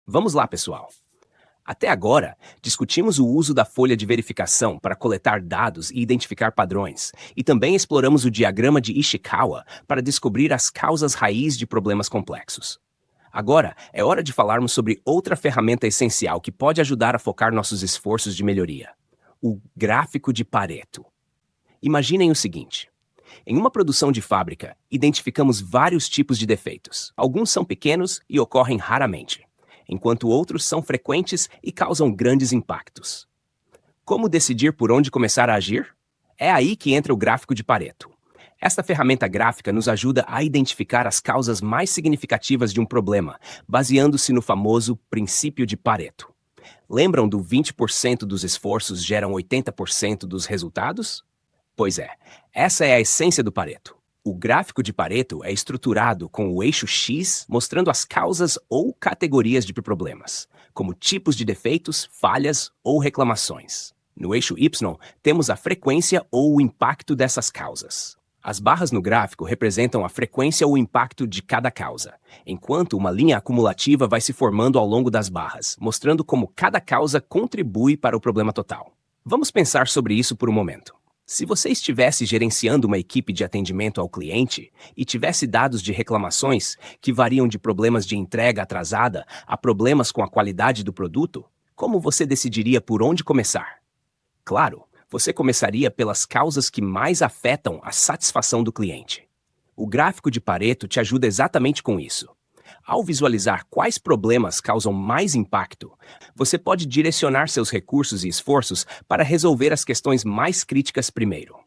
Vamos lá, pessoal. Até agora, discutimos o uso da folha de verificação para coletar dados e identificar padrões, e também exploramos o diagrama de Ishikawa para descobrir as causas raiz de problemas complexos. Agora, é hora de falarmos sobre outra ferramenta essencial que pode ajudar a focar nossos esforços de melhoria: o gráfico de Pareto. Imaginem o seguinte. Em uma produção de fábrica, identificamos vários tipos de defeitos. Alguns são pequenos e ocorrem raramente, enquanto outros são frequentes e causam grandes impactos. Como decidir por onde começar a agir? É aí que entra o gráfico de Pareto. Esta ferramenta gráfica nos ajuda a identificar as causas mais significativas de um problema, baseando-se no famoso princípio de Pareto. Lembram do 20% dos esforços geram 80% dos resultados? Pois é, essa é a essência do Pareto. O gráfico de Pareto é estruturado com o eixo X mostrando as causas ou categorias de problemas, como tipos de defeitos, falhas ou reclamações. No eixo Y, temos a frequência ou o impacto dessas causas. As barras no gráfico representam a frequência ou impacto de cada causa, enquanto uma linha acumulativa vai se formando ao longo das barras, mostrando como cada causa contribui para o problema total. Vamos pensar sobre isso por um momento. Se você estivesse gerenciando uma equipe de atendimento ao cliente e tivesse dados de reclamações que variam de problemas de entrega atrasada a problemas com a qualidade do produto, como você decidiria por onde começar? Claro, você começaria pelas causas que mais afetam a satisfação do cliente. O gráfico de Pareto te ajuda exatamente com isso. Ao visualizar quais problemas causam mais impacto, você pode direcionar seus recursos e esforços para resolver as questões mais críticas primeiro.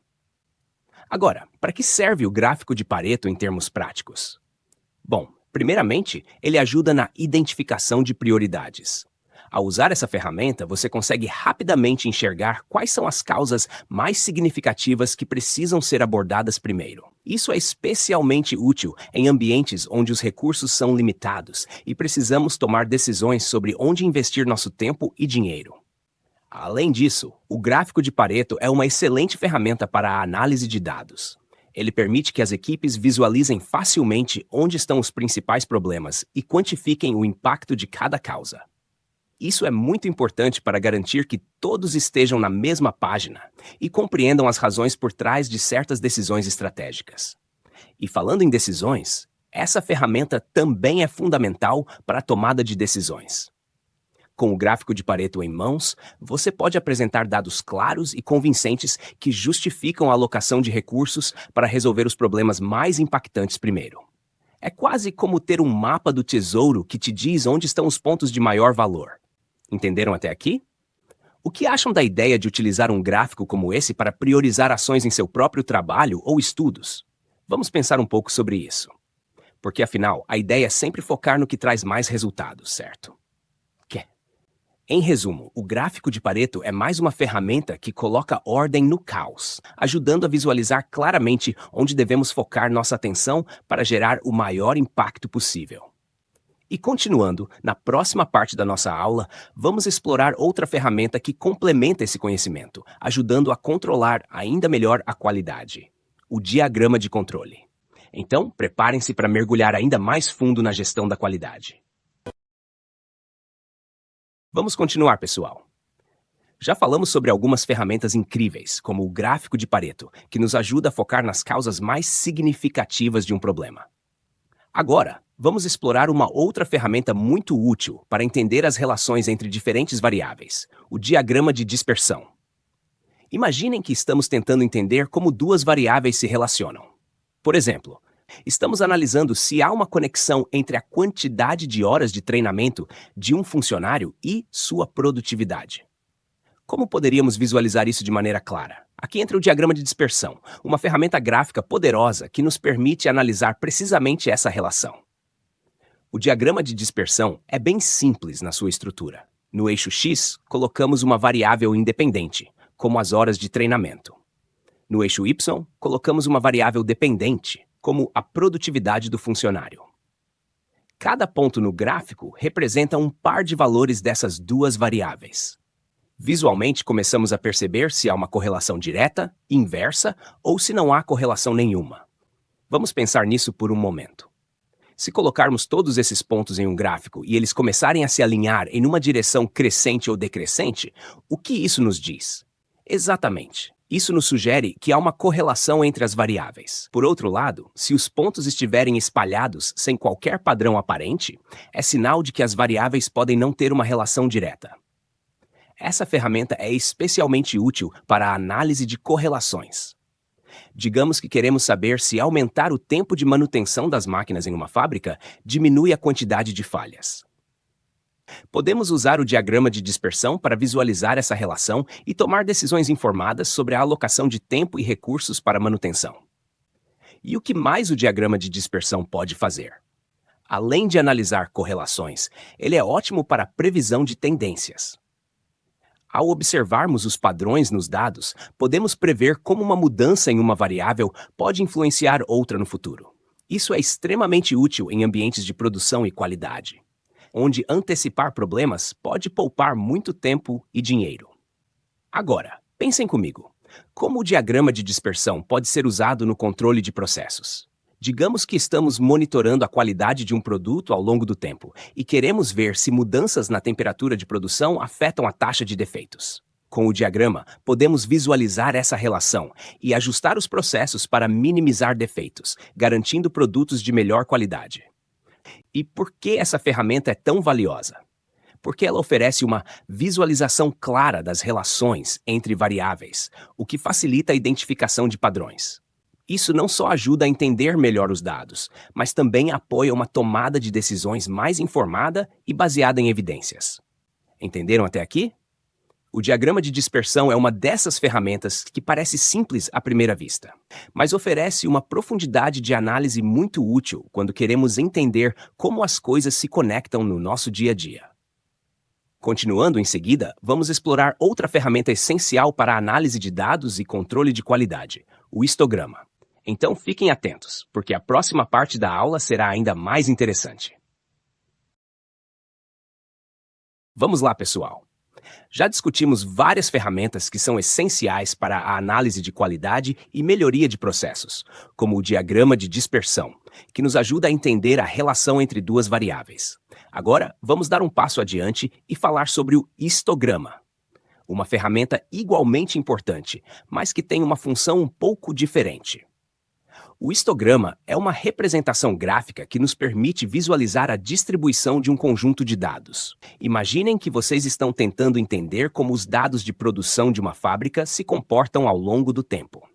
Agora, para que serve o gráfico de Pareto em termos práticos? Bom, primeiramente, ele ajuda na identificação de prioridades. Ao usar essa ferramenta, você consegue rapidamente enxergar quais são as causas mais significativas que precisam ser abordadas primeiro. Isso é especialmente útil em ambientes onde os recursos são limitados e precisamos tomar decisões sobre onde investir nosso tempo e dinheiro. Além disso, o gráfico de Pareto é uma excelente ferramenta para a análise de dados. Ele permite que as equipes visualizem facilmente onde estão os principais problemas e quantifiquem o impacto de cada causa. Isso é muito importante para garantir que todos estejam na mesma página e compreendam as razões por trás de certas decisões estratégicas. E falando em decisões, essa ferramenta também é fundamental para a tomada de decisões. Com o gráfico de Pareto em mãos, você pode apresentar dados claros e convincentes que justificam a alocação de recursos para resolver os problemas mais impactantes primeiro. É quase como ter um mapa do tesouro que te diz onde estão os pontos de maior valor. Entenderam até aqui? O que acham da ideia de utilizar um gráfico como esse para priorizar ações em seu próprio trabalho ou estudos? Vamos pensar um pouco sobre isso. Porque, afinal, a ideia é sempre focar no que traz mais resultados, certo? Em resumo, o gráfico de Pareto é mais uma ferramenta que coloca ordem no caos, ajudando a visualizar claramente onde devemos focar nossa atenção para gerar o maior impacto possível. E continuando, na próxima parte da nossa aula, vamos explorar outra ferramenta que complementa esse conhecimento, ajudando a controlar ainda melhor a qualidade: o diagrama de controle. Então, preparem-se para mergulhar ainda mais fundo na gestão da qualidade. Vamos continuar, pessoal. Já falamos sobre algumas ferramentas incríveis, como o gráfico de Pareto, que nos ajuda a focar nas causas mais significativas de um problema. Agora, vamos explorar uma outra ferramenta muito útil para entender as relações entre diferentes variáveis: o diagrama de dispersão. Imaginem que estamos tentando entender como duas variáveis se relacionam. Por exemplo, estamos analisando se há uma conexão entre a quantidade de horas de treinamento de um funcionário e sua produtividade. Como poderíamos visualizar isso de maneira clara? Aqui entra o diagrama de dispersão, uma ferramenta gráfica poderosa que nos permite analisar precisamente essa relação. O diagrama de dispersão é bem simples na sua estrutura. No eixo X, colocamos uma variável independente, como as horas de treinamento. No eixo Y, colocamos uma variável dependente, como a produtividade do funcionário. Cada ponto no gráfico representa um par de valores dessas duas variáveis. Visualmente, começamos a perceber se há uma correlação direta, inversa ou se não há correlação nenhuma. Vamos pensar nisso por um momento. Se colocarmos todos esses pontos em um gráfico e eles começarem a se alinhar em uma direção crescente ou decrescente, o que isso nos diz? Exatamente. Isso nos sugere que há uma correlação entre as variáveis. Por outro lado, se os pontos estiverem espalhados sem qualquer padrão aparente, é sinal de que as variáveis podem não ter uma relação direta. Essa ferramenta é especialmente útil para a análise de correlações. Digamos que queremos saber se aumentar o tempo de manutenção das máquinas em uma fábrica diminui a quantidade de falhas. Podemos usar o diagrama de dispersão para visualizar essa relação e tomar decisões informadas sobre a alocação de tempo e recursos para manutenção. E o que mais o diagrama de dispersão pode fazer? Além de analisar correlações, ele é ótimo para a previsão de tendências. Ao observarmos os padrões nos dados, podemos prever como uma mudança em uma variável pode influenciar outra no futuro. Isso é extremamente útil em ambientes de produção e qualidade, onde antecipar problemas pode poupar muito tempo e dinheiro. Agora, pensem comigo. Como o diagrama de dispersão pode ser usado no controle de processos? Digamos que estamos monitorando a qualidade de um produto ao longo do tempo e queremos ver se mudanças na temperatura de produção afetam a taxa de defeitos. Com o diagrama, podemos visualizar essa relação e ajustar os processos para minimizar defeitos, garantindo produtos de melhor qualidade. E por que essa ferramenta é tão valiosa? Porque ela oferece uma visualização clara das relações entre variáveis, o que facilita a identificação de padrões. Isso não só ajuda a entender melhor os dados, mas também apoia uma tomada de decisões mais informada e baseada em evidências. Entenderam até aqui? O diagrama de dispersão é uma dessas ferramentas que parece simples à primeira vista, mas oferece uma profundidade de análise muito útil quando queremos entender como as coisas se conectam no nosso dia a dia. Continuando em seguida, vamos explorar outra ferramenta essencial para a análise de dados e controle de qualidade, o histograma. Então fiquem atentos, porque a próxima parte da aula será ainda mais interessante. Vamos lá, pessoal! Já discutimos várias ferramentas que são essenciais para a análise de qualidade e melhoria de processos, como o diagrama de dispersão, que nos ajuda a entender a relação entre duas variáveis. Agora, vamos dar um passo adiante e falar sobre o histograma, uma ferramenta igualmente importante, mas que tem uma função um pouco diferente. O histograma é uma representação gráfica que nos permite visualizar a distribuição de um conjunto de dados. Imaginem que vocês estão tentando entender como os dados de produção de uma fábrica se comportam ao longo do tempo.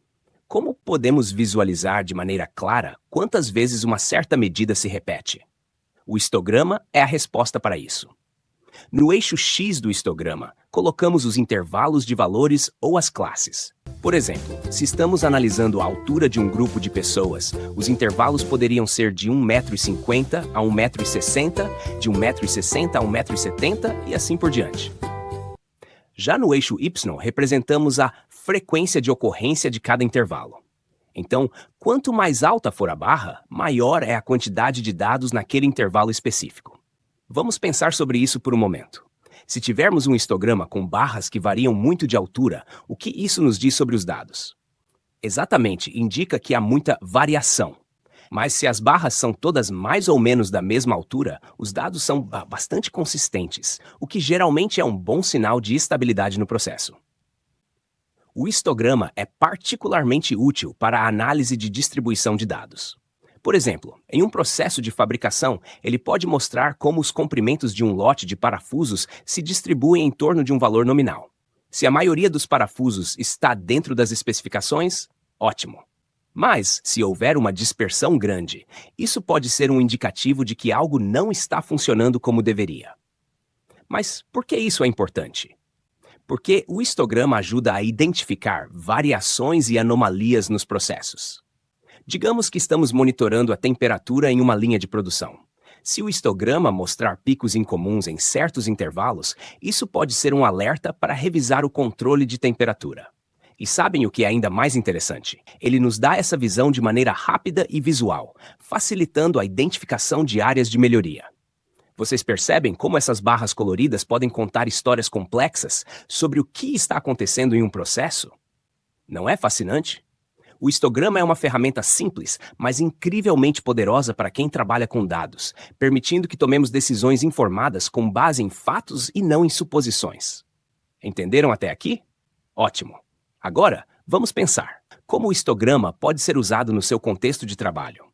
Como podemos visualizar de maneira clara quantas vezes uma certa medida se repete? O histograma é a resposta para isso. No eixo X do histograma, colocamos os intervalos de valores ou as classes. Por exemplo, se estamos analisando a altura de um grupo de pessoas, os intervalos poderiam ser de 1,50 m a 1,60 m, de 1,60 m a 1,70 m e assim por diante. Já no eixo Y, representamos a frequência de ocorrência de cada intervalo. Então, quanto mais alta for a barra, maior é a quantidade de dados naquele intervalo específico. Vamos pensar sobre isso por um momento. Se tivermos um histograma com barras que variam muito de altura, o que isso nos diz sobre os dados? Exatamente, indica que há muita variação. Mas se as barras são todas mais ou menos da mesma altura, os dados são bastante consistentes, o que geralmente é um bom sinal de estabilidade no processo. O histograma é particularmente útil para a análise de distribuição de dados. Por exemplo, em um processo de fabricação, ele pode mostrar como os comprimentos de um lote de parafusos se distribuem em torno de um valor nominal. Se a maioria dos parafusos está dentro das especificações, ótimo. Mas, se houver uma dispersão grande, isso pode ser um indicativo de que algo não está funcionando como deveria. Mas por que isso é importante? Porque o histograma ajuda a identificar variações e anomalias nos processos. Digamos que estamos monitorando a temperatura em uma linha de produção. Se o histograma mostrar picos incomuns em certos intervalos, isso pode ser um alerta para revisar o controle de temperatura. E sabem o que é ainda mais interessante? Ele nos dá essa visão de maneira rápida e visual, facilitando a identificação de áreas de melhoria. Vocês percebem como essas barras coloridas podem contar histórias complexas sobre o que está acontecendo em um processo? Não é fascinante? O histograma é uma ferramenta simples, mas incrivelmente poderosa para quem trabalha com dados, permitindo que tomemos decisões informadas com base em fatos e não em suposições. Entenderam até aqui? Ótimo! Agora, vamos pensar. Como o histograma pode ser usado no seu contexto de trabalho?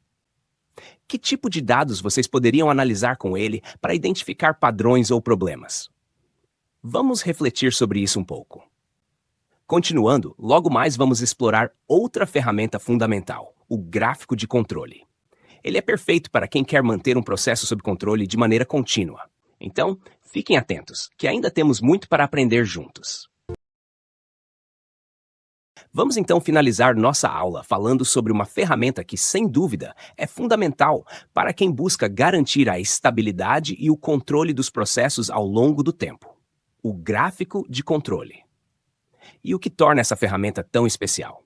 Que tipo de dados vocês poderiam analisar com ele para identificar padrões ou problemas? Vamos refletir sobre isso um pouco. Continuando, logo mais vamos explorar outra ferramenta fundamental, o gráfico de controle. Ele é perfeito para quem quer manter um processo sob controle de maneira contínua. Então, fiquem atentos, que ainda temos muito para aprender juntos. Vamos então finalizar nossa aula falando sobre uma ferramenta que, sem dúvida, é fundamental para quem busca garantir a estabilidade e o controle dos processos ao longo do tempo: o gráfico de controle. E o que torna essa ferramenta tão especial?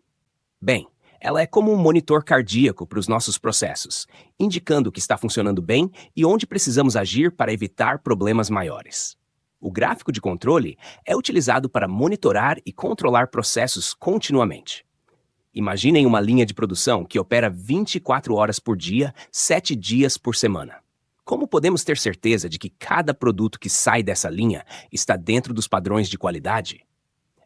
Bem, ela é como um monitor cardíaco para os nossos processos, indicando o que está funcionando bem e onde precisamos agir para evitar problemas maiores. O gráfico de controle é utilizado para monitorar e controlar processos continuamente. Imaginem uma linha de produção que opera 24 horas por dia, 7 dias por semana. Como podemos ter certeza de que cada produto que sai dessa linha está dentro dos padrões de qualidade?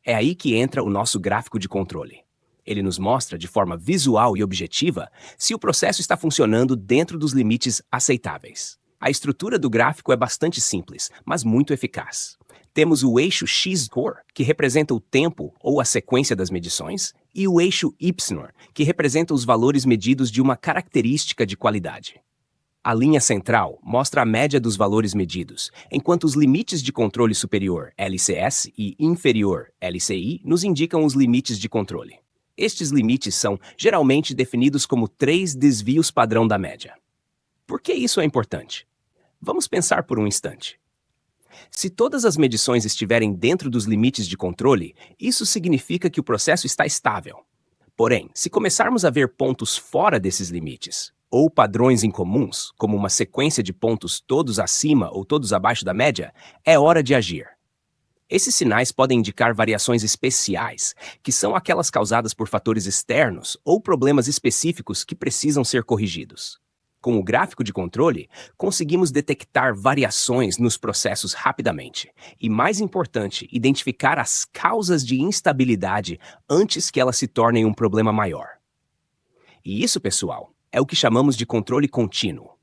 É aí que entra o nosso gráfico de controle. Ele nos mostra de forma visual e objetiva se o processo está funcionando dentro dos limites aceitáveis. A estrutura do gráfico é bastante simples, mas muito eficaz. Temos o eixo X-score, que representa o tempo ou a sequência das medições, e o eixo Y, que representa os valores medidos de uma característica de qualidade. A linha central mostra a média dos valores medidos, enquanto os limites de controle superior, LCS, e inferior, LCI, nos indicam os limites de controle. Estes limites são geralmente definidos como 3 desvios padrão da média. Por que isso é importante? Vamos pensar por um instante. Se todas as medições estiverem dentro dos limites de controle, isso significa que o processo está estável. Porém, se começarmos a ver pontos fora desses limites, ou padrões incomuns, como uma sequência de pontos todos acima ou todos abaixo da média, é hora de agir. Esses sinais podem indicar variações especiais, que são aquelas causadas por fatores externos ou problemas específicos que precisam ser corrigidos. Com o gráfico de controle, conseguimos detectar variações nos processos rapidamente e, mais importante, identificar as causas de instabilidade antes que elas se tornem um problema maior. E isso, pessoal, é o que chamamos de controle contínuo.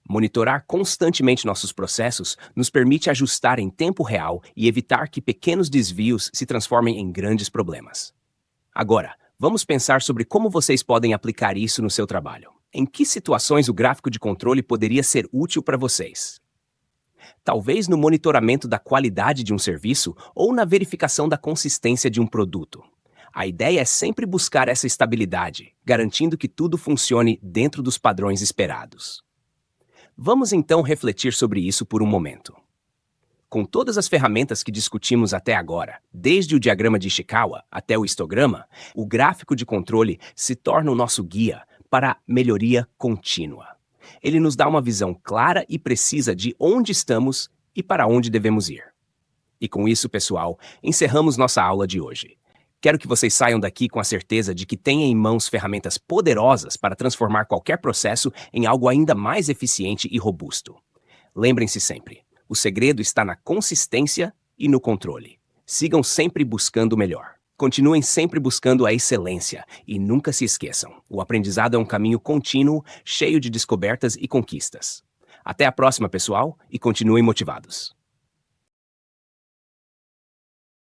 Monitorar constantemente nossos processos nos permite ajustar em tempo real e evitar que pequenos desvios se transformem em grandes problemas. Agora, vamos pensar sobre como vocês podem aplicar isso no seu trabalho. Em que situações o gráfico de controle poderia ser útil para vocês? Talvez no monitoramento da qualidade de um serviço ou na verificação da consistência de um produto. A ideia é sempre buscar essa estabilidade, garantindo que tudo funcione dentro dos padrões esperados. Vamos então refletir sobre isso por um momento. Com todas as ferramentas que discutimos até agora, desde o diagrama de Ishikawa até o histograma, o gráfico de controle se torna o nosso guia para a melhoria contínua. Ele nos dá uma visão clara e precisa de onde estamos e para onde devemos ir. E com isso, pessoal, encerramos nossa aula de hoje. Quero que vocês saiam daqui com a certeza de que têm em mãos ferramentas poderosas para transformar qualquer processo em algo ainda mais eficiente e robusto. Lembrem-se sempre, o segredo está na consistência e no controle. Sigam sempre buscando o melhor. Continuem sempre buscando a excelência e nunca se esqueçam, o aprendizado é um caminho contínuo, cheio de descobertas e conquistas. Até a próxima, pessoal, e continuem motivados.